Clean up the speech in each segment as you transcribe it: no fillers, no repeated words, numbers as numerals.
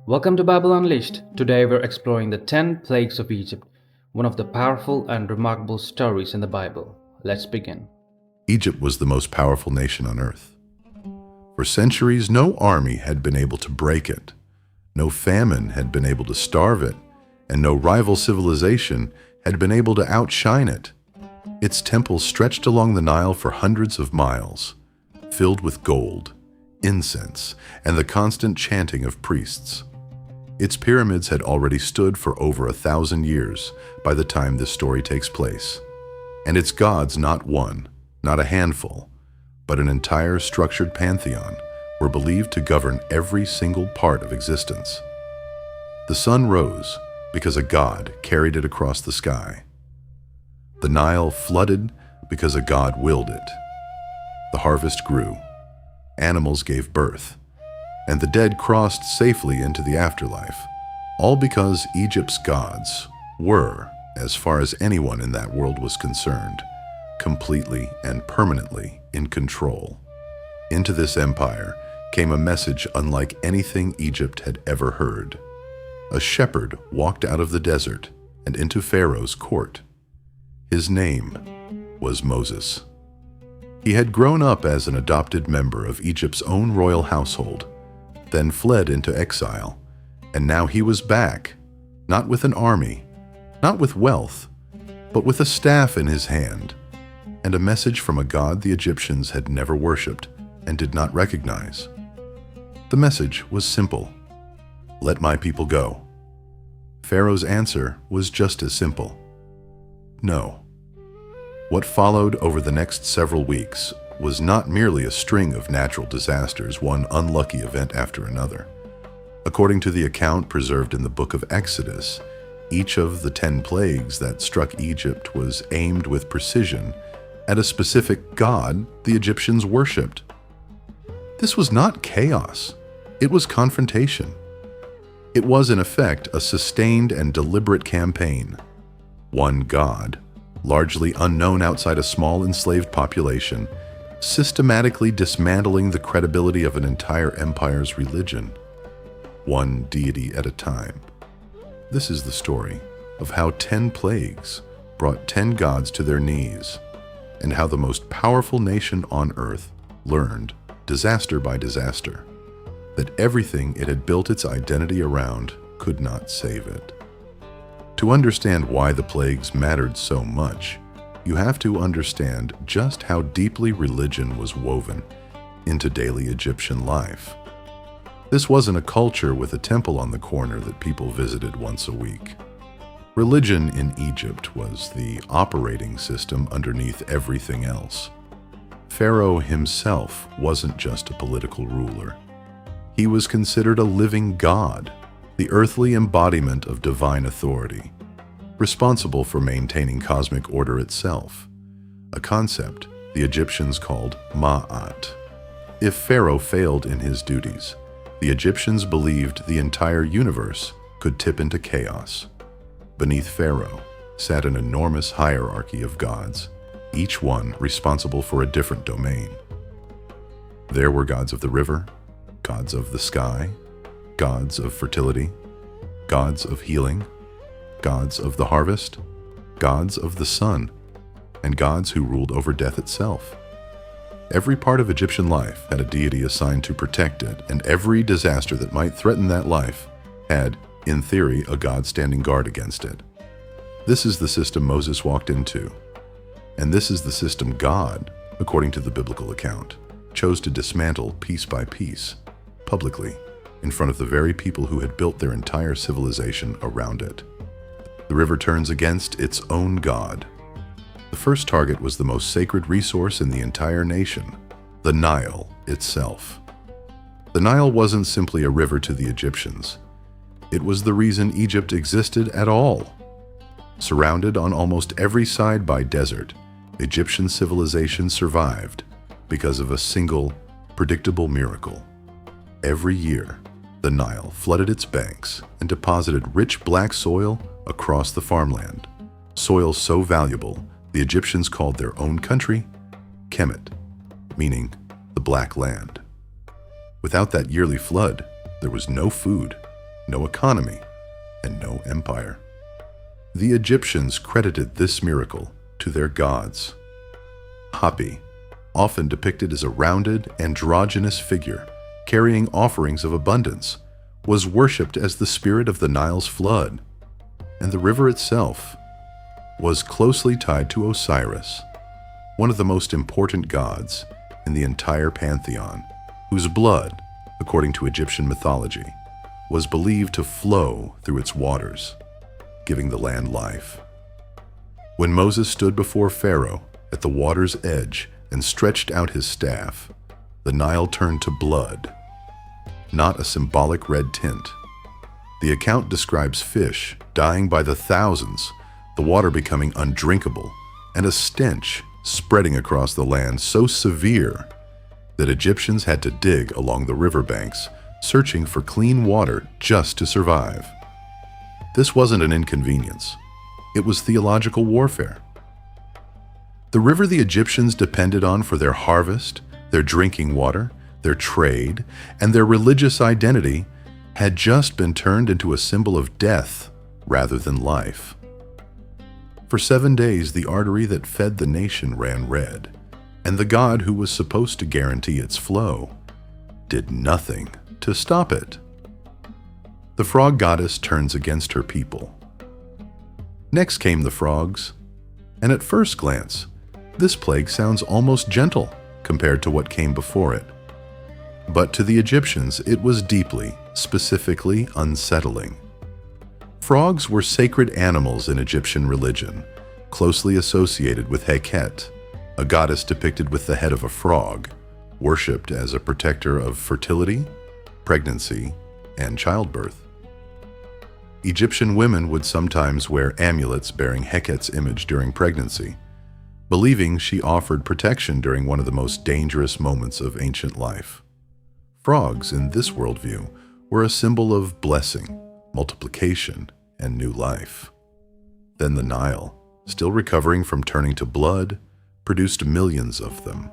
Welcome to Bible Unleashed. Today we're exploring the 10 plagues of Egypt, one of the powerful and remarkable stories in the Bible. Let's begin. Egypt was the most powerful nation on earth. For centuries, no army had been able to break it, no famine had been able to starve it, and no rival civilization had been able to outshine it. Its temples stretched along the Nile for hundreds of miles, filled with gold, incense, and the constant chanting of priests. Its pyramids had already stood for over 1,000 years by the time this story takes place, and its gods, not one, not a handful, but an entire structured pantheon, were believed to govern every single part of existence. The sun rose because a god carried it across the sky. The Nile flooded because a god willed it. The harvest grew, animals gave birth, and the dead crossed safely into the afterlife, all because Egypt's gods were, as far as anyone in that world was concerned, completely and permanently in control. Into this empire came a message unlike anything Egypt had ever heard. A shepherd walked out of the desert and into Pharaoh's court. His name was Moses. He had grown up as an adopted member of Egypt's own royal household, then fled into exile, and now he was back, not with an army, not with wealth, but with a staff in his hand, and a message from a god the Egyptians had never worshipped and did not recognize. The message was simple: let my people go. Pharaoh's answer was just as simple: no. What followed over the next several weeks was not merely a string of natural disasters, one unlucky event after another. According to the account preserved in the book of Exodus, each of the 10 plagues that struck Egypt was aimed with precision at a specific god the Egyptians worshipped. This was not chaos, it was confrontation. It was, in effect, a sustained and deliberate campaign. One god, largely unknown outside a small enslaved population, systematically dismantling the credibility of an entire empire's religion, one deity at a time. This is the story of how 10 plagues brought 10 gods to their knees, and how the most powerful nation on earth learned, disaster by disaster, that everything it had built its identity around could not save it. To understand why the plagues mattered so much, you have to understand just how deeply religion was woven into daily Egyptian life. This wasn't a culture with a temple on the corner that people visited once a week. Religion in Egypt was the operating system underneath everything else. Pharaoh himself wasn't just a political ruler. He was considered a living god, the earthly embodiment of divine authority, responsible for maintaining cosmic order itself, a concept the Egyptians called Ma'at. If Pharaoh failed in his duties, the Egyptians believed the entire universe could tip into chaos. Beneath Pharaoh sat an enormous hierarchy of gods, each one responsible for a different domain. There were gods of the river, gods of the sky, gods of fertility, gods of healing, gods of the harvest, gods of the sun, and gods who ruled over death itself. Every part of Egyptian life had a deity assigned to protect it, and every disaster that might threaten that life had, in theory, a god standing guard against it. This is the system Moses walked into, and this is the system God, according to the biblical account, chose to dismantle piece by piece, publicly, in front of the very people who had built their entire civilization around it. The river turns against its own god. The first target was the most sacred resource in the entire nation, the Nile itself. The Nile wasn't simply a river to the Egyptians. It was the reason Egypt existed at all. Surrounded on almost every side by desert, Egyptian civilization survived because of a single, predictable miracle. Every year, the Nile flooded its banks and deposited rich black soil across the farmland, soil so valuable the Egyptians called their own country Kemet, meaning the Black Land. Without that yearly flood, there was no food, no economy, and no empire. The Egyptians credited this miracle to their gods. Hapi, often depicted as a rounded, androgynous figure carrying offerings of abundance, was worshipped as the spirit of the Nile's flood, and the river itself was closely tied to Osiris, one of the most important gods in the entire pantheon, whose blood, according to Egyptian mythology, was believed to flow through its waters, giving the land life. When Moses stood before Pharaoh at the water's edge and stretched out his staff, the Nile turned to blood, not a symbolic red tint. The account describes fish dying by the thousands, the water becoming undrinkable, and a stench spreading across the land so severe that Egyptians had to dig along the riverbanks, searching for clean water just to survive. This wasn't an inconvenience. It was theological warfare. The river the Egyptians depended on for their harvest, their drinking water, their trade, and their religious identity had just been turned into a symbol of death rather than life. For 7 days, the artery that fed the nation ran red, and the god who was supposed to guarantee its flow did nothing to stop it. The frog goddess turns against her people. Next came the frogs, and at first glance, this plague sounds almost gentle compared to what came before it. But to the Egyptians, it was deeply, specifically unsettling. Frogs were sacred animals in Egyptian religion, closely associated with Heket, a goddess depicted with the head of a frog, worshipped as a protector of fertility, pregnancy, and childbirth. Egyptian women would sometimes wear amulets bearing Heket's image during pregnancy, believing she offered protection during one of the most dangerous moments of ancient life. Frogs, in this worldview, were a symbol of blessing, multiplication, and new life. Then the Nile, still recovering from turning to blood, produced millions of them.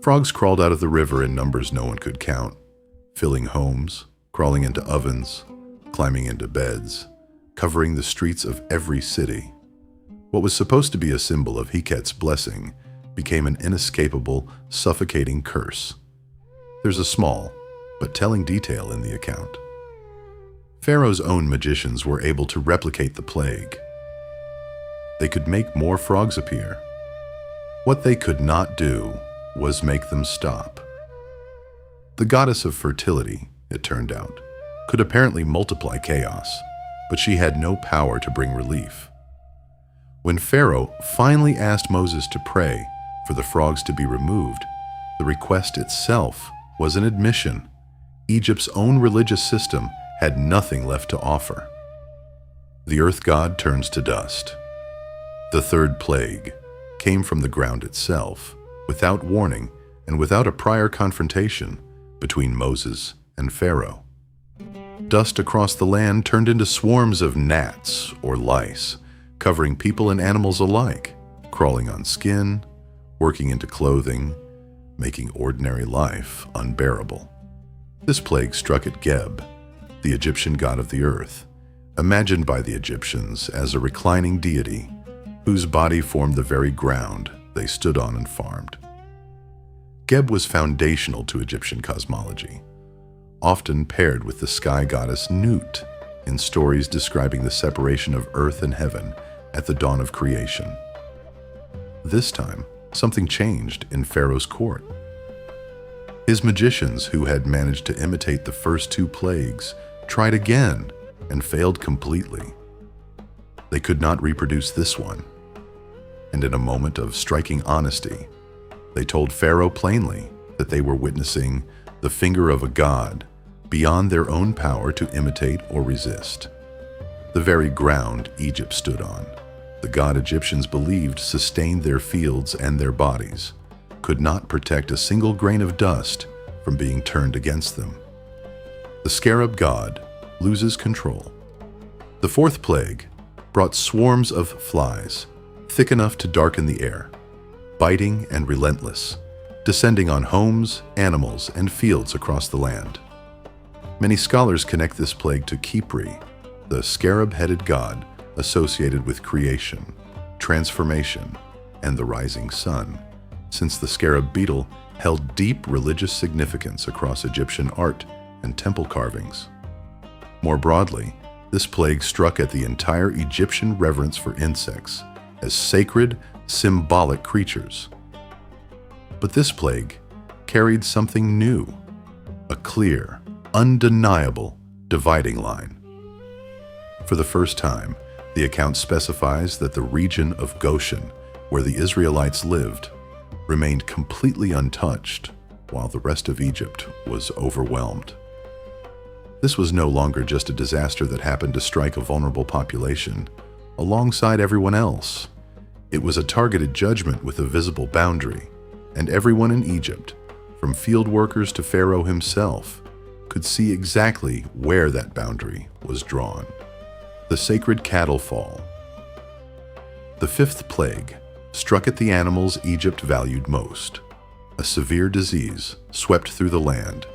Frogs crawled out of the river in numbers no one could count, filling homes, crawling into ovens, climbing into beds, covering the streets of every city. What was supposed to be a symbol of Heket's blessing became an inescapable, suffocating curse. There's a small, but telling detail in the account. Pharaoh's own magicians were able to replicate the plague. They could make more frogs appear. What they could not do was make them stop. The goddess of fertility, it turned out, could apparently multiply chaos, but she had no power to bring relief. When Pharaoh finally asked Moses to pray for the frogs to be removed, the request itself was an admission. Egypt's own religious system had nothing left to offer. The earth god turns to dust. The third plague came from the ground itself, without warning and without a prior confrontation between Moses and Pharaoh. Dust across the land turned into swarms of gnats or lice, covering people and animals alike, crawling on skin, working into clothing, making ordinary life unbearable. This plague struck at Geb, the Egyptian god of the earth, imagined by the Egyptians as a reclining deity whose body formed the very ground they stood on and farmed. Geb was foundational to Egyptian cosmology, often paired with the sky goddess Nut in stories describing the separation of earth and heaven at the dawn of creation. This time, something changed in Pharaoh's court. His magicians, who had managed to imitate the first 2 plagues, tried again and failed completely. They could not reproduce this one. And in a moment of striking honesty, they told Pharaoh plainly that they were witnessing the finger of a god beyond their own power to imitate or resist. The very ground Egypt stood on, the god Egyptians believed sustained their fields and their bodies, could not protect a single grain of dust from being turned against them. The scarab god loses control. The 4th plague brought swarms of flies, thick enough to darken the air, biting and relentless, descending on homes, animals, and fields across the land. Many scholars connect this plague to Khepri, the scarab-headed god associated with creation, transformation, and the rising sun, since the scarab beetle held deep religious significance across Egyptian art and temple carvings. More broadly, this plague struck at the entire Egyptian reverence for insects as sacred, symbolic creatures. But this plague carried something new, a clear, undeniable dividing line. For the first time, the account specifies that the region of Goshen, where the Israelites lived, remained completely untouched, while the rest of Egypt was overwhelmed. This was no longer just a disaster that happened to strike a vulnerable population alongside everyone else. It was a targeted judgment with a visible boundary, and everyone in Egypt, from field workers to Pharaoh himself, could see exactly where that boundary was drawn. The sacred cattle fall. The fifth plague struck at the animals Egypt valued most. A severe disease swept through the land,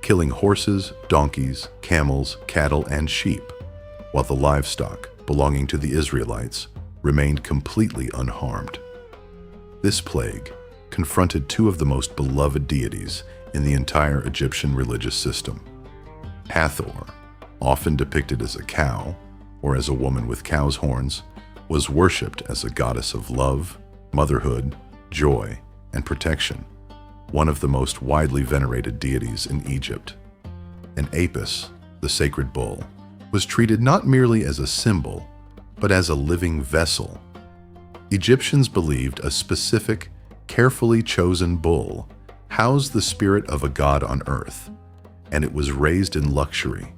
killing horses, donkeys, camels, cattle, and sheep, while the livestock belonging to the Israelites remained completely unharmed. This plague confronted two of the most beloved deities in the entire Egyptian religious system. Hathor, often depicted as a cow or as a woman with cow's horns, was worshipped as a goddess of love, motherhood, joy, and protection, one of the most widely venerated deities in Egypt. And Apis, the sacred bull, was treated not merely as a symbol, but as a living vessel. Egyptians believed a specific, carefully chosen bull housed the spirit of a god on earth, and it was raised in luxury,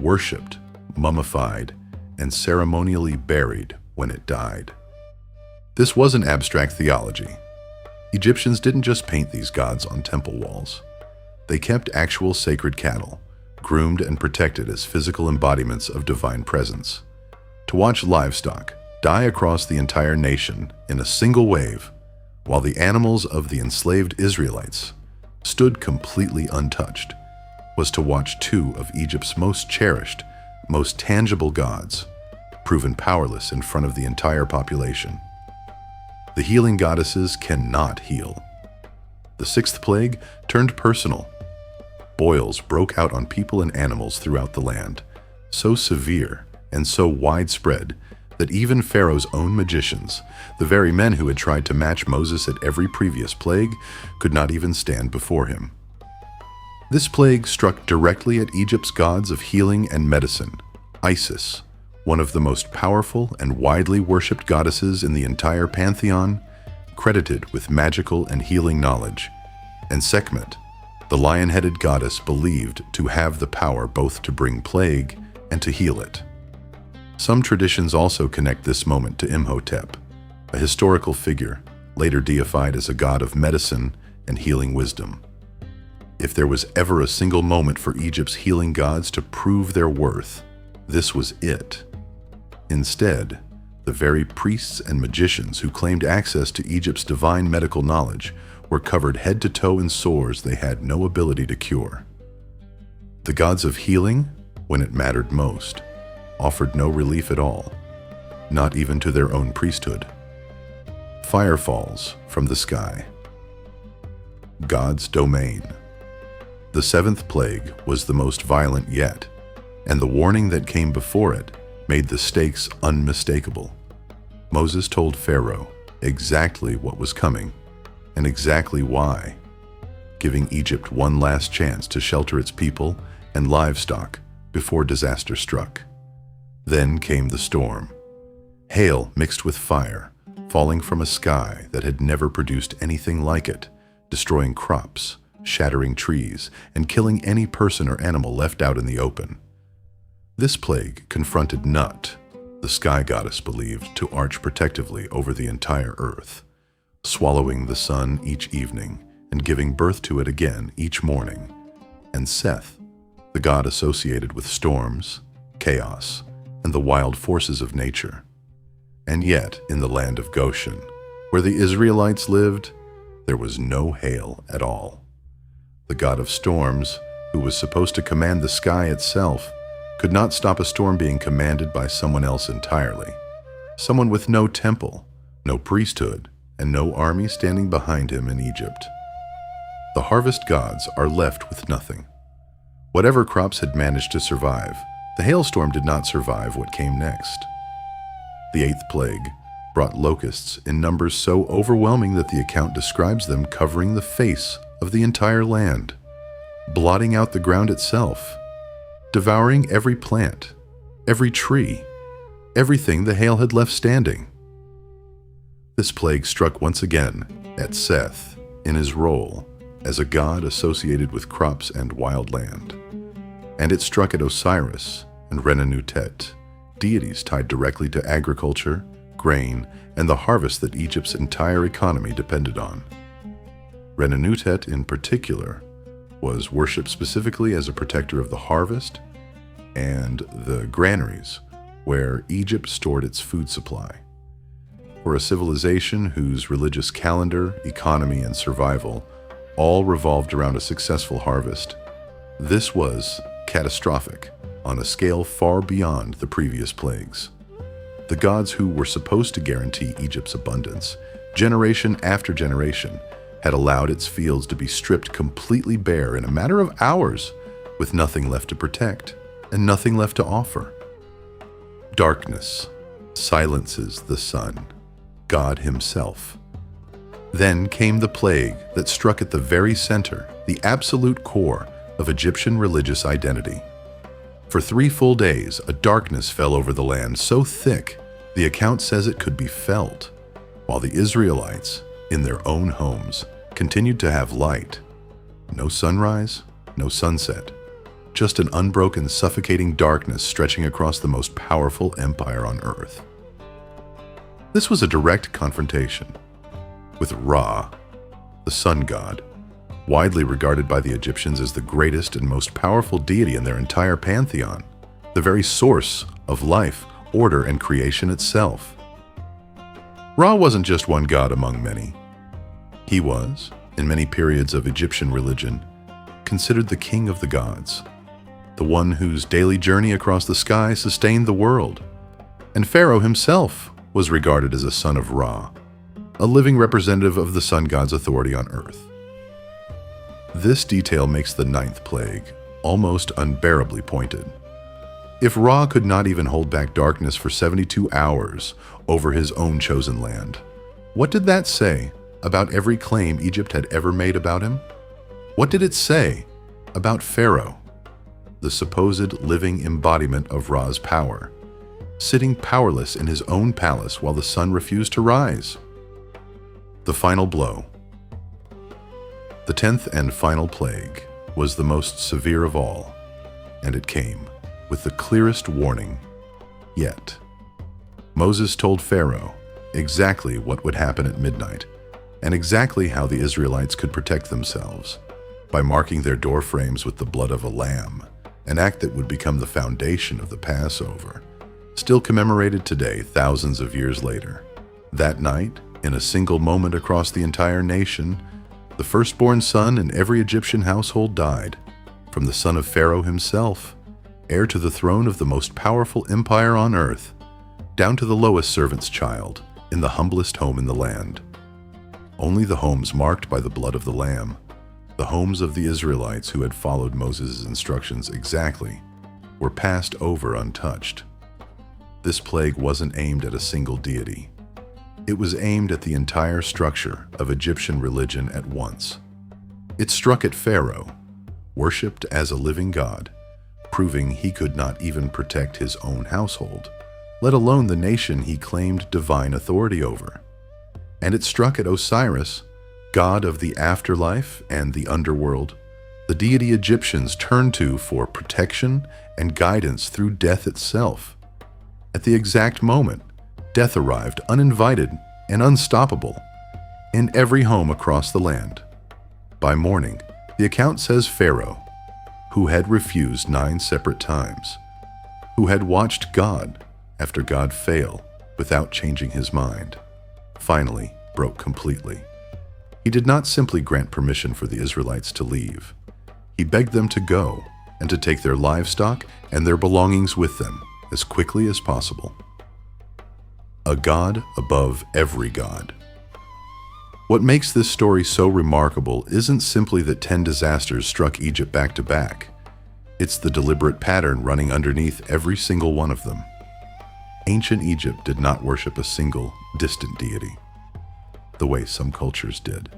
worshipped, mummified, and ceremonially buried when it died. This wasn't abstract theology. Egyptians didn't just paint these gods on temple walls. They kept actual sacred cattle, groomed and protected as physical embodiments of divine presence. To watch livestock die across the entire nation in a single wave, while the animals of the enslaved Israelites stood completely untouched, was to watch two of Egypt's most cherished, most tangible gods proven powerless in front of the entire population. The healing goddesses cannot heal. The sixth plague turned personal. Boils broke out on people and animals throughout the land, so severe and so widespread that even Pharaoh's own magicians, the very men who had tried to match Moses at every previous plague, could not even stand before him. This plague struck directly at Egypt's gods of healing and medicine, Isis, one of the most powerful and widely worshipped goddesses in the entire pantheon, credited with magical and healing knowledge, and Sekhmet, the lion-headed goddess believed to have the power both to bring plague and to heal it. Some traditions also connect this moment to Imhotep, a historical figure later deified as a god of medicine and healing wisdom. If there was ever a single moment for Egypt's healing gods to prove their worth, this was it. Instead, the very priests and magicians who claimed access to Egypt's divine medical knowledge were covered head to toe in sores they had no ability to cure. The gods of healing, when it mattered most, offered no relief at all, not even to their own priesthood. Fire falls from the sky. God's domain. The seventh plague was the most violent yet, and the warning that came before it made the stakes unmistakable. Moses told Pharaoh exactly what was coming and exactly why, giving Egypt one last chance to shelter its people and livestock before disaster struck. Then came the storm. Hail mixed with fire, falling from a sky that had never produced anything like it, destroying crops, shattering trees, and killing any person or animal left out in the open. This plague confronted Nut, the sky goddess believed to arch protectively over the entire earth, swallowing the sun each evening and giving birth to it again each morning, and Seth, the god associated with storms, chaos, and the wild forces of nature. And yet, in the land of Goshen, where the Israelites lived, there was no hail at all. The god of storms, who was supposed to command the sky itself, could not stop a storm being commanded by someone else entirely. Someone with no temple, no priesthood, and no army standing behind him in Egypt. The harvest gods are left with nothing. Whatever crops had managed to survive, the hailstorm did not survive what came next. The eighth plague brought locusts in numbers so overwhelming that the account describes them covering the face of the entire land, blotting out the ground itself, devouring every plant, every tree, everything the hail had left standing. This plague struck once again at Seth in his role as a god associated with crops and wild land. And it struck at Osiris and Renenutet, deities tied directly to agriculture, grain, and the harvest that Egypt's entire economy depended on. Renenutet in particular was worshipped specifically as a protector of the harvest and the granaries where Egypt stored its food supply. For a civilization whose religious calendar, economy, and survival all revolved around a successful harvest, this was catastrophic on a scale far beyond the previous plagues. The gods who were supposed to guarantee Egypt's abundance, generation after generation, had allowed its fields to be stripped completely bare in a matter of hours, with nothing left to protect and nothing left to offer. Darkness silences the sun, God himself. Then came the plague that struck at the very center, the absolute core of Egyptian religious identity. For 3 full days, a darkness fell over the land so thick the account says it could be felt, while the Israelites, in their own homes, continued to have light. No sunrise, no sunset, just an unbroken, suffocating darkness stretching across the most powerful empire on earth. This was a direct confrontation with Ra, the sun god, widely regarded by the Egyptians as the greatest and most powerful deity in their entire pantheon, the very source of life, order, and creation itself. Ra wasn't just one god among many. He was, in many periods of Egyptian religion, considered the king of the gods, the one whose daily journey across the sky sustained the world. And Pharaoh himself was regarded as a son of Ra, a living representative of the sun god's authority on earth. This detail makes the 9th plague almost unbearably pointed. If Ra could not even hold back darkness for 72 hours over his own chosen land, what did that say about every claim Egypt had ever made about him? What did it say about Pharaoh, the supposed living embodiment of Ra's power, sitting powerless in his own palace while the sun refused to rise? The final blow. The 10th and final plague was the most severe of all, and it came with the clearest warning yet. Moses told Pharaoh exactly what would happen at midnight, and exactly how the Israelites could protect themselves by marking their door frames with the blood of a lamb, an act that would become the foundation of the Passover, still commemorated today thousands of years later. That night, in a single moment across the entire nation, the firstborn son in every Egyptian household died, from the son of Pharaoh himself, heir to the throne of the most powerful empire on earth, down to the lowest servant's child in the humblest home in the land. Only the homes marked by the blood of the Lamb, the homes of the Israelites who had followed Moses' instructions exactly, were passed over untouched. This plague wasn't aimed at a single deity. It was aimed at the entire structure of Egyptian religion at once. It struck at Pharaoh, worshipped as a living god, proving he could not even protect his own household, let alone the nation he claimed divine authority over. And it struck at Osiris, god of the afterlife and the underworld, the deity Egyptians turned to for protection and guidance through death itself. At the exact moment, death arrived uninvited and unstoppable in every home across the land. By morning, the account says Pharaoh, who had refused 9 separate times, who had watched God after God fail without changing his mind, finally broke completely. He did not simply grant permission for the Israelites to leave. He begged them to go and to take their livestock and their belongings with them as quickly as possible. A God above every god. What makes this story so remarkable isn't simply that 10 disasters struck Egypt back to back. It's the deliberate pattern running underneath every single one of them. Ancient Egypt did not worship a single, distant deity, the way some cultures did.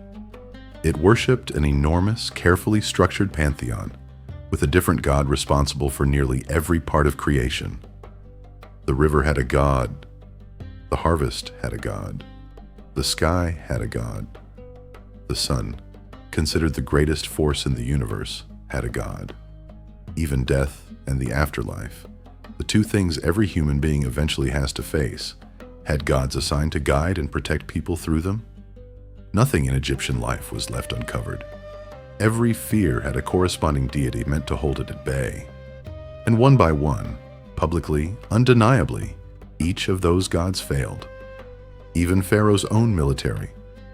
It worshipped an enormous, carefully structured pantheon, with a different god responsible for nearly every part of creation. The river had a god. The harvest had a god. The sky had a god. The sun, considered the greatest force in the universe, had a god. Even death and the afterlife, the two things every human being eventually has to face, had gods assigned to guide and protect people through them. Nothing in Egyptian life was left uncovered. Every fear had a corresponding deity meant to hold it at bay. And one by one, publicly, undeniably, each of those gods failed. Even Pharaoh's own military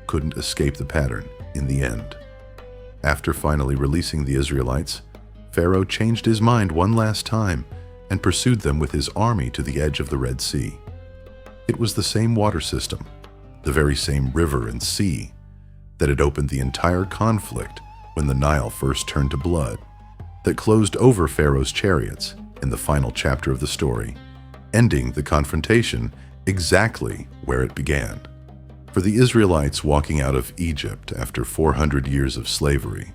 couldn't escape the pattern in the end. After finally releasing the Israelites, Pharaoh changed his mind one last time and pursued them with his army to the edge of the Red Sea. It was the same water system, the very same river and sea, that had opened the entire conflict when the Nile first turned to blood, that closed over Pharaoh's chariots in the final chapter of the story, ending the confrontation exactly where it began. For the Israelites walking out of Egypt after 400 years of slavery,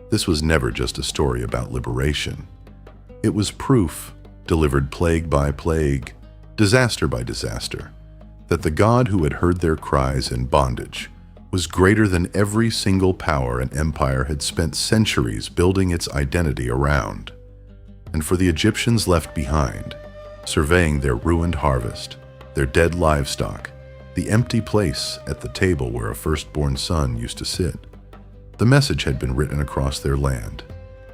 this was never just a story about liberation. It was proof, delivered plague by plague, disaster by disaster, that the God who had heard their cries in bondage was greater than every single power and empire had spent centuries building its identity around. And for the Egyptians left behind, surveying their ruined harvest, their dead livestock, the empty place at the table where a firstborn son used to sit, the message had been written across their land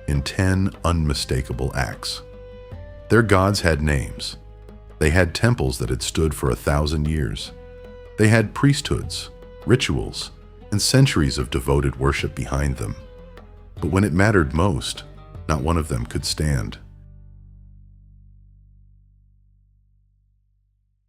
in 10 unmistakable acts. Their gods had names. They had temples that had stood for 1,000 years. They had priesthoods, rituals, and centuries of devoted worship behind them. But when it mattered most, not one of them could stand.